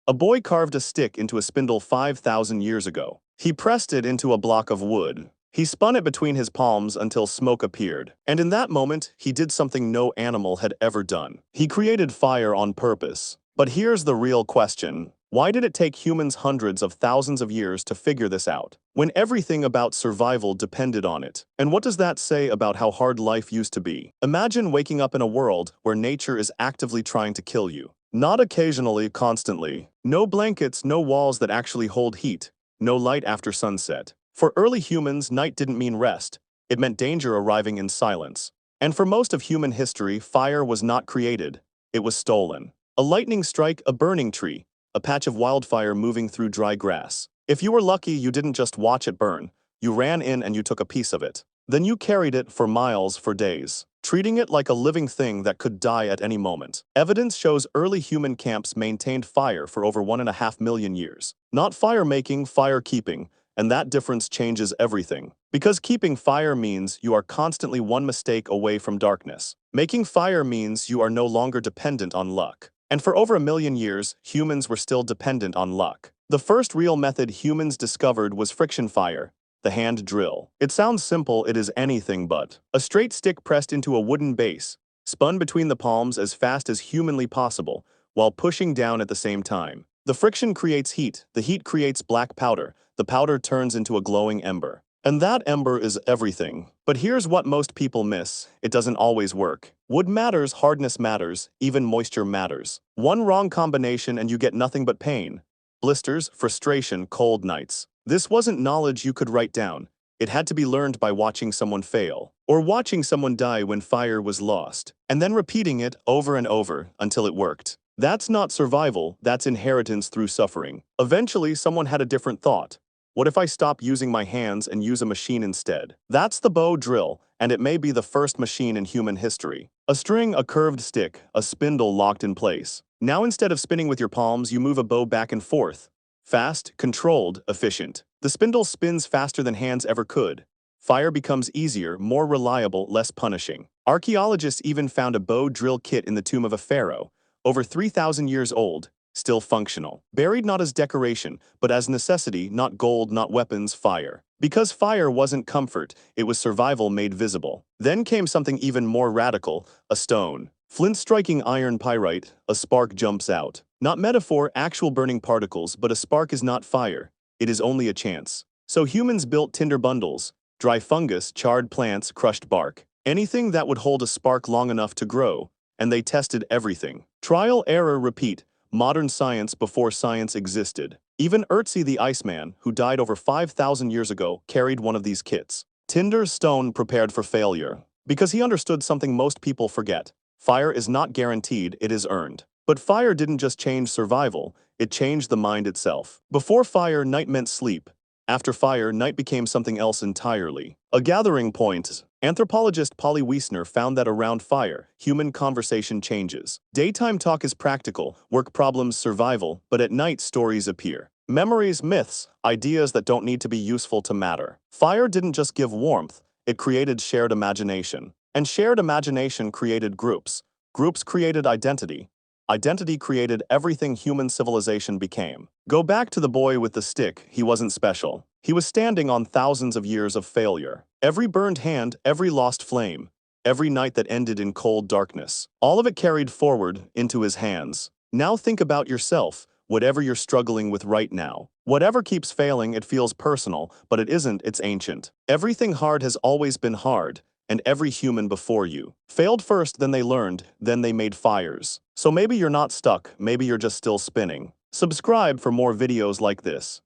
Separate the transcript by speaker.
Speaker 1: A boy carved a stick into a spindle 5,000 years ago. He pressed it into a block of wood. He spun it between his palms until smoke appeared. And in that moment, he did something no animal had ever done. He created fire on purpose. But here's the real question. Why did it take humans hundreds of thousands of years to figure this out, when everything about survival depended on it? And what does that say about how hard life used to be? Imagine waking up in a world where nature is actively trying to kill you. Not occasionally, constantly. No blankets, no walls that actually hold heat. No light after sunset. For early humans, night didn't mean rest. It meant danger arriving in silence. And for most of human history, fire was not created. It was stolen. A lightning strike, a burning tree, a patch of wildfire moving through dry grass. If you were lucky, you didn't just watch it burn. You ran in and you took a piece of it. Then you carried it for miles, for days, treating it like a living thing that could die at any moment. Evidence shows early human camps maintained fire for over 1.5 million years. Not fire making, fire keeping, and that difference changes everything. Because keeping fire means you are constantly one mistake away from darkness. Making fire means you are no longer dependent on luck. And for over 1 million years, humans were still dependent on luck. The first real method humans discovered was friction fire, the hand drill. It sounds simple, it is anything but. A straight stick pressed into a wooden base, spun between the palms as fast as humanly possible, while pushing down at the same time. The friction creates heat, the heat creates black powder, the powder turns into a glowing ember. And that ember is everything. But here's what most people miss. It doesn't always work. Wood matters, hardness matters, even moisture matters. One wrong combination and you get nothing but pain. Blisters, frustration, cold nights. This wasn't knowledge you could write down. It had to be learned by watching someone fail, or watching someone die when fire was lost, and then repeating it over and over until it worked. That's not survival, that's inheritance through suffering. Eventually, someone had a different thought. What if I stop using my hands and use a machine instead? That's the bow drill, and it may be the first machine in human history. A string, a curved stick, a spindle locked in place. Now instead of spinning with your palms, you move a bow back and forth. Fast, controlled, efficient. The spindle spins faster than hands ever could. Fire becomes easier, more reliable, less punishing. Archaeologists even found a bow drill kit in the tomb of a pharaoh, over 3,000 years old, still functional. Buried not as decoration, but as necessity, not gold, not weapons, fire. Because fire wasn't comfort, it was survival made visible. Then came something even more radical, a stone. Flint striking iron pyrite, a spark jumps out. Not metaphor, actual burning particles, but a spark is not fire. It is only a chance. So humans built tinder bundles, dry fungus, charred plants, crushed bark. Anything that would hold a spark long enough to grow. And they tested everything. Trial, error, repeat. Modern science before science existed. Even Ötzi the Iceman, who died over 5,000 years ago, carried one of these kits. Tinder, stone, prepared for failure. Because he understood something most people forget. Fire is not guaranteed, it is earned. But fire didn't just change survival, it changed the mind itself. Before fire, night meant sleep. After fire, night became something else entirely. A gathering point. Anthropologist Polly Wiesner found that around fire, human conversation changes. Daytime talk is practical, work problems, survival, but at night stories appear. Memories, myths, ideas that don't need to be useful to matter. Fire didn't just give warmth, it created shared imagination. And shared imagination created groups. Groups created identity. Identity created everything human civilization became. Go back to the boy with the stick, he wasn't special. He was standing on thousands of years of failure. Every burned hand, every lost flame, every night that ended in cold darkness. All of it carried forward into his hands. Now think about yourself, whatever you're struggling with right now. Whatever keeps failing, it feels personal, but it isn't, it's ancient. Everything hard has always been hard. And every human before you failed first, then they learned, then they made fires. So maybe you're not stuck, maybe you're just still spinning. Subscribe for more videos like this.